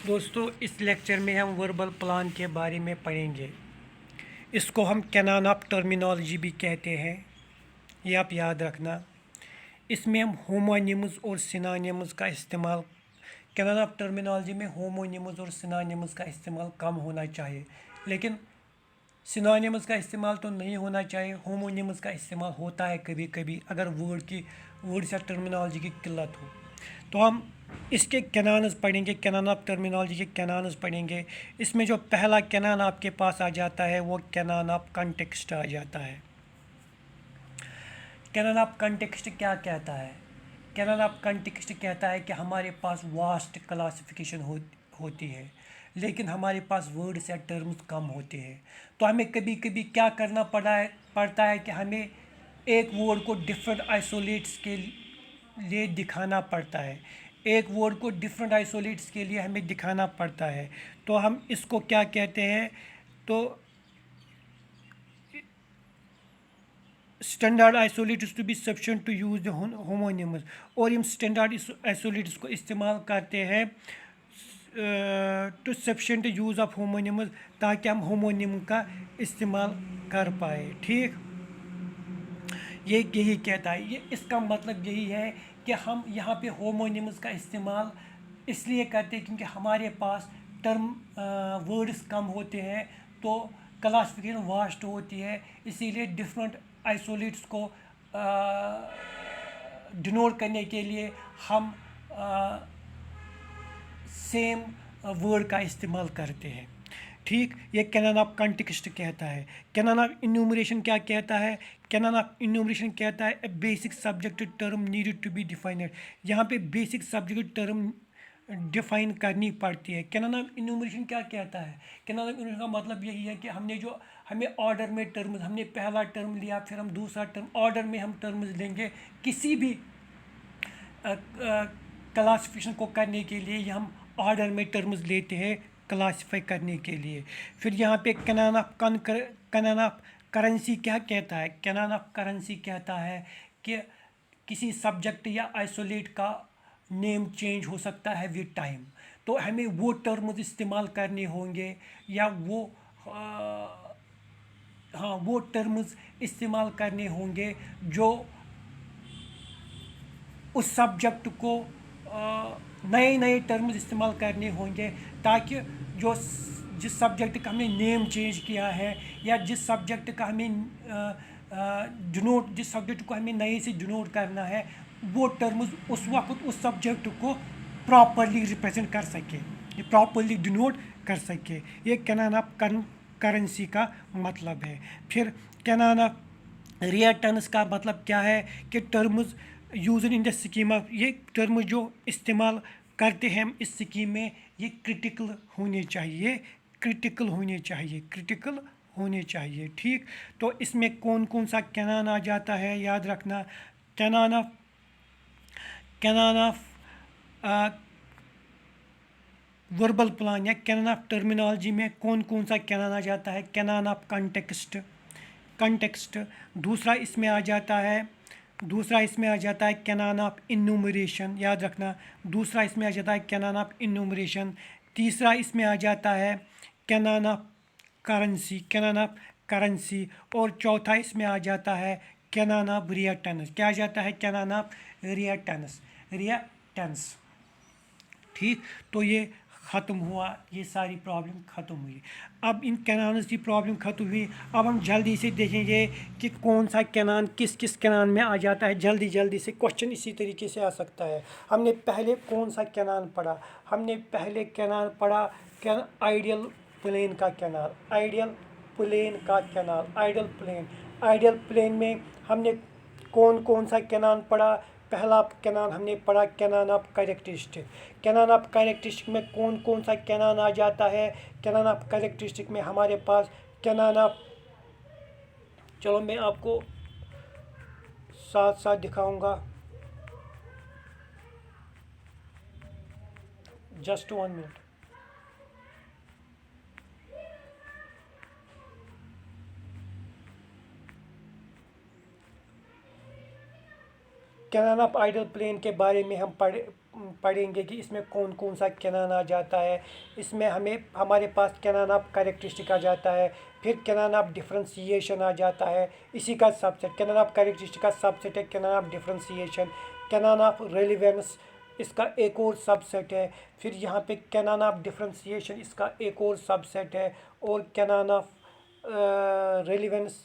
दोस्तों इस लेक्चर में हम वर्बल प्लान के बारे में पढ़ेंगे। इसको हम कैनन ऑफ टर्मिनोलॉजी भी कहते हैं, ये आप याद रखना। इसमें हम होमोनिम्स और सिनोनिम्स का इस्तेमाल, कैनन ऑफ टर्मिनोलॉजी में होमोनिम्स और सिनोनिम्स का इस्तेमाल कम होना चाहिए, लेकिन सिनोनिम्स का इस्तेमाल तो नहीं होना चाहिए। होमोनिम्स का इस्तेमाल होता है कभी कभी अगर वर्ड या टर्मिनोलॉजी की किल्लत हो। तो हम इसके कैनन्स पढ़ेंगे, कैनन ऑफ टर्मिनोलॉजी के कैनन्स पढ़ेंगे। इसमें जो पहला कैनन आपके पास आ जाता है वो कैनन ऑफ कॉन्टेक्स्ट आ जाता है। कैनन ऑफ कॉन्टेक्स्ट क्या कहता है? कैनन ऑफ कॉन्टेक्स्ट कहता है कि हमारे पास वास्ट क्लासिफिकेशन होती है, लेकिन हमारे पास वर्ड्स या टर्म्स कम होते हैं। तो हमें कभी कभी क्या करना पड़ता है कि हमें एक वर्ड को डिफरेंट आइसोलेट्स के लिए दिखाना पड़ता है। एक वर्ड को डिफरेंट आइसोलेट्स के लिए हमें दिखाना पड़ता है। तो हम इसको क्या कहते हैं? तो standard isolates to be sufficient to use the homonyms. और हम स्टैंडर्ड आइसोलेट्स को इस्तेमाल करते हैं to sufficient use of homonyms, ताकि हम होमोनिम का इस्तेमाल कर पाए। ठीक, ये यही कहता है, ये इसका मतलब यही है कि हम यहाँ पे होमोनिम्स का इस्तेमाल इसलिए करते हैं क्योंकि हमारे पास टर्म वर्ड्स कम होते हैं, तो क्लासिफिकेशन वास्ट होती है। इसीलिए डिफरेंट आइसोलेट्स को डिनोट करने के लिए हम सेम वर्ड का इस्तेमाल करते हैं। ठीक, ये कैनन ऑफ कॉन्टेक्स्ट कहता है। कैनन ऑफ इन्यूमरेशन क्या कहता है? कैनन ऑफ इन्यूमरेशन कहता है a basic subject term needed to be defined. यहाँ पे बेसिक सब्जेक्ट टर्म डिफाइन करनी पड़ती है। कैनन ऑफ इन्यूमरेशन क्या कहता है? कैनन ऑफ इन्यूमरेशन का मतलब यही है कि हमें ऑर्डर में टर्म्स, हमने पहला टर्म लिया, फिर हम दूसरा टर्म, ऑर्डर में हम टर्म्स लेंगे। किसी भी क्लासिफिकेशन को करने के लिए हम ऑर्डर में टर्म्स लेते हैं क्लासिफाई करने के लिए। फिर यहाँ पे कैनन ऑफ करेंसी क्या कहता है? कैनन ऑफ करेंसी कहता है कि किसी सब्जेक्ट या आइसोलेट का नेम चेंज हो सकता है विद टाइम। तो हमें वो टर्म्स इस्तेमाल करने होंगे, या वो टर्म्स इस्तेमाल करने होंगे जो उस सब्जेक्ट को नए नए टर्म्स इस्तेमाल करने होंगे, ताकि जिस सब्जेक्ट का हमने नेम चेंज किया है, या जिस सब्जेक्ट का हमें जिस सब्जेक्ट को हमें नए से डिनोट करना है, वो टर्म्स उस वक्त उस सब्जेक्ट को प्रॉपरली रिप्रेजेंट कर सके, प्रॉपरली डिनोट कर सके। ये कैनन ऑफ करेंसी का मतलब है। फिर कैनन ऑफ रिएक्टेंस का मतलब क्या है? कि terms use in the scheme of, ये टर्म जो इस्तेमाल करते हैं हम इस स्कीम में, ये क्रिटिकल होने चाहिए, क्रिटिकल होने चाहिए, क्रिटिकल होने चाहिए। ठीक, तो इसमें कौन कौन सा कैनन आ जाता है याद रखना। कैनन ऑफ वर्बल प्लान या कैनन ऑफ टर्मिनोलॉजी में कौन कौन सा कैनन आ जाता है? Canon of context. दूसरा इसमें आ जाता है कैनन ऑफ इन्यूमरेशन, याद रखना। दूसरा इसमें आ जाता है कैनन ऑफ इन्यूमरेशन। तीसरा इसमें आ जाता है कैनन ऑफ करेंसी। और चौथा इसमें आ जाता है कैनन ऑफ रिएक्टेंस। क्या आ जाता है? Canon of reactance. ठीक, तो ये ख़त्म हुआ, ये सारी प्रॉब्लम ख़त्म हुई। अब इन कैनान्स की प्रॉब्लम ख़त्म हुई। अब हम जल्दी से देखेंगे कि कौन सा कैनान किस किस कैनान में आ जाता है। जल्दी से क्वेश्चन इसी तरीके से आ सकता है। हमने पहले कौन सा कैनान पढ़ा? हमने पहले कैनान पढ़ा आइडियल प्लेन का कैनाल। आइडियल प्लेन में हमने कौन कौन सा कैनान पढ़ा? पहला कैनान हमने पढ़ा canyon of characteristic. Canyon of characteristic में कौन कौन सा कैनान आ जाता है? कैनान ऑफ कैरेक्टरिस्टिक में हमारे पास कैनान ऑफ, चलो मैं आपको साथ साथ दिखाऊंगा, just 1 minute. Canon of ideal plane के बारे में हम पढ़ेंगे कि इसमें कौन कौन सा कैनन आ जाता है। इसमें हमारे पास कैनन ऑफ कैरेक्टरिस्टिक आ जाता है, फिर कैनन ऑफ डिफरेंशिएशन आ जाता है, इसी का सबसेट। कैनन ऑफ कैरेक्टरिस्टिक का सबसेट है canon of differentiation. Canon of relevance इसका एक और सबसेट है। फिर यहाँ पे कैनन ऑफ डिफरेंशिएशन इसका एक और सबसेट है। और कैनन ऑफ रेलिवेंस